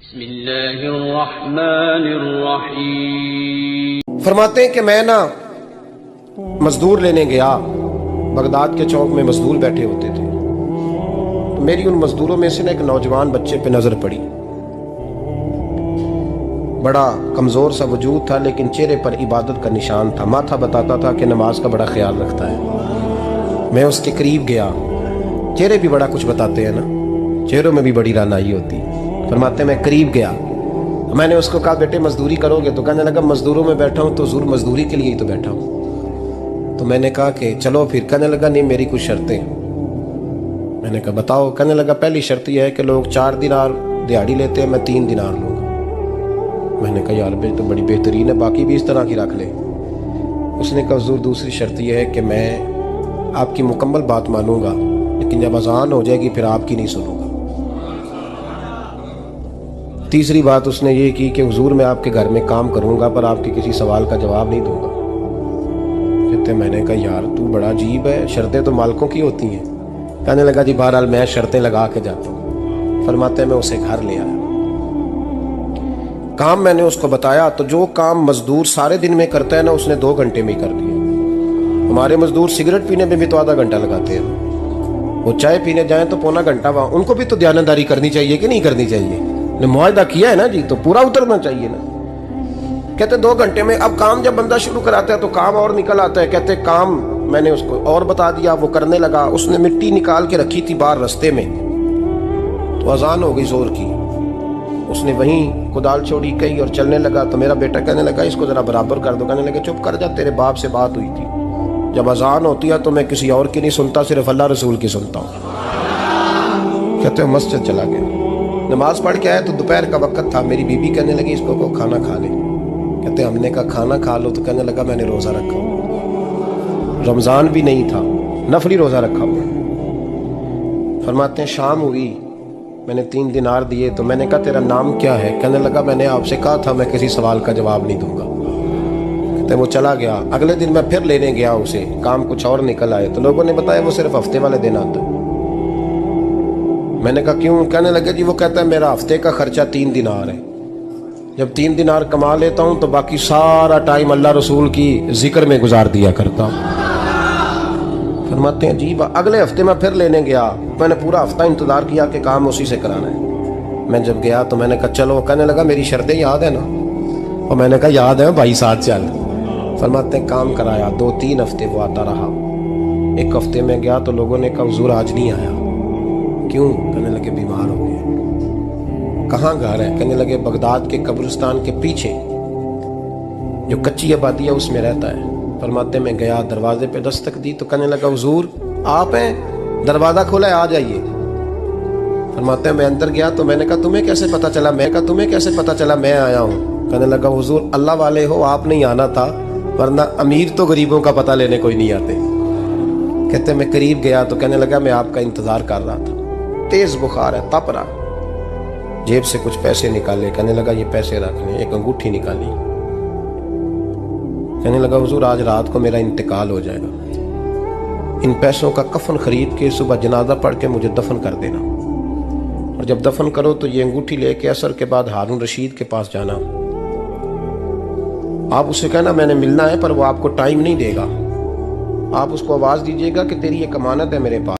بسم اللہ الرحمن الرحیم۔ فرماتے ہیں کہ میں مزدور لینے گیا، بغداد کے چوک میں مزدور بیٹھے ہوتے تھے، تو میری ان مزدوروں میں سے ایک نوجوان بچے پہ نظر پڑی۔ بڑا کمزور سا وجود تھا، لیکن چہرے پر عبادت کا نشان تھا، ماتھا بتاتا تھا کہ نماز کا بڑا خیال رکھتا ہے۔ میں اس کے قریب گیا، چہرے بھی بڑا کچھ بتاتے ہیں نا، چہروں میں بھی بڑی رانائی ہوتی ہے۔ فرماتے ہیں میں قریب گیا، میں نے اس کو کہا بیٹے مزدوری کرو گے؟ تو کہنے لگا مزدوروں میں بیٹھا ہوں تو ضرور مزدوری کے لیے ہی تو بیٹھا ہوں۔ تو میں نے کہا کہ چلو پھر۔ کہنے لگا نہیں میری کچھ شرطیں ہیں۔ میں نے کہا بتاؤ؟ کہنے لگا پہلی شرط یہ ہے کہ لوگ 4 دینار دیہاڑی لیتے ہیں، میں 3 دینار لوں گا۔ میں نے کہا یار بھائی تو بڑی بہترین ہے، باقی بھی اس طرح کی رکھ لے۔ اس نے کہا حضور دوسری شرط یہ ہے کہ میں آپ کی مکمل بات مانوں گا، لیکن جب اذان ہو جائے گی پھر آپ کی نہیں سنوں گا۔ تیسری بات اس نے یہ کی کہ حضور میں آپ کے گھر میں کام کروں گا پر آپ کے کسی سوال کا جواب نہیں دوں گا۔ کہتے میں نے کہا یار تو بڑا عجیب ہے، شرطیں تو مالکوں کی ہوتی ہیں۔ کہنے لگا جی بہرحال میں شرطیں لگا کے جاتا ہوں۔ فرماتے ہیں میں اسے گھر لے آیا، کام میں نے اس کو بتایا، تو جو کام مزدور سارے دن میں کرتا ہے نا اس نے 2 گھنٹے میں ہی کر دیا۔ ہمارے مزدور سگریٹ پینے میں بھی تو آدھا گھنٹہ لگاتے ہیں، وہ چائے پینے جائیں تو پونا گھنٹہ وہاں۔ ان کو بھی تو دیانتداری کرنی چاہیے کہ نہیں کرنی چاہیے؟ نے معاہدہ کیا ہے نا جی، تو پورا اترنا چاہیے نا۔ کہتے 2 گھنٹے میں۔ اب کام جب بندہ شروع کراتا ہے تو کام اور نکل آتا ہے۔ کہتے کام میں نے اس کو اور بتا دیا، وہ کرنے لگا۔ اس نے مٹی نکال کے رکھی تھی باہر رستے میں، تو اذان ہو گئی زور کی، اس نے وہیں کدال چھوڑی کہی اور چلنے لگا۔ تو میرا بیٹا کہنے لگا اس کو ذرا برابر کر دو۔ کہنے لگا چپ کر جا، تیرے باپ سے بات ہوئی تھی، جب اذان ہوتی ہے تو میں کسی اور کی نہیں سنتا، صرف اللہ رسول کی سنتا ہوں۔ کہتے ہیں مسجد چلا گیا، نماز پڑھ کے آیا تو دوپہر کا وقت تھا۔ میری بیوی کہنے لگی اس کو کھانا کھا لے۔ کہتے ہم نے کہا کھانا کھا لو، تو کہنے لگا میں نے روزہ رکھا ہوا، رمضان بھی نہیں تھا، نفلی روزہ رکھا ہوا۔ فرماتے ہیں شام ہوئی، میں نے 3 دینار دیے، تو میں نے کہا تیرا نام کیا ہے؟ کہنے لگا میں نے آپ سے کہا تھا میں کسی سوال کا جواب نہیں دوں گا۔ کہتے وہ چلا گیا۔ اگلے دن میں پھر لینے گیا اسے، کام کچھ اور نکل آئے، تو لوگوں نے بتایا وہ صرف ہفتے والے دن آتا ہے۔ میں نے کہا کیوں؟ کہنے لگے جی وہ کہتا ہے میرا ہفتے کا خرچہ 3 دینار ہے، جب 3 دینار کما لیتا ہوں تو باقی سارا ٹائم اللہ رسول کی ذکر میں گزار دیا کرتا ہوں۔ فرماتے ہیں عجیب۔ اگلے ہفتے میں پھر لینے گیا، میں نے پورا ہفتہ انتظار کیا کہ کام اسی سے کرانا ہے۔ میں جب گیا تو میں نے کہا چلو، کہنے لگا میری شرطیں یاد ہے نا؟ اور میں نے کہا یاد ہے بھائی، ساتھ چل۔ فرماتے ہیں کام کرایا، 2-3 ہفتے وہ آتا رہا۔ ایک ہفتے میں گیا تو لوگوں نے کہا حضور آج نہیں آیا، کیوں؟ کہنے لگے بیمار ہو گئے۔ کہاں گھر ہے؟ کہنے لگے بغداد کے قبرستان کے پیچھے جو کچی آبادی ہے اس میں رہتا ہے۔ فرماتے میں گیا، دروازے پہ دستک دی تو کہنے لگا حضور آپ ہیں؟ دروازہ کھولا ہے، آ جائیے۔ فرماتے ہیں میں اندر گیا تو میں نے کہا تمہیں کیسے پتا چلا؟ میں کہا تمہیں کیسے پتا چلا میں آیا ہوں؟ کہنے لگا حضور اللہ والے ہو، آپ نہیں آنا تھا، ورنہ امیر تو غریبوں کا پتہ لینے کوئی نہیں آتے۔ کہتے میں قریب گیا تو کہنے لگا میں آپ کا انتظار کر رہا تھا، تیز بخار ہے، تپ رہا۔ جیب سے کچھ پیسے نکالے، کہنے لگا یہ پیسے رکھ لیں۔ ایک انگوٹھی نکالی، کہنے لگا حضور آج رات کو میرا انتقال ہو جائے گا، ان پیسوں کا کفن خرید کے صبح جنازہ پڑھ کے مجھے دفن کر دینا، اور جب دفن کرو تو یہ انگوٹھی لے کے عصر کے بعد ہارون رشید کے پاس جانا، آپ اسے کہنا میں نے ملنا ہے پر وہ آپ کو ٹائم نہیں دے گا، آپ اس کو آواز دیجیے گا کہ تیری ایک امانت ہے میرے پاس۔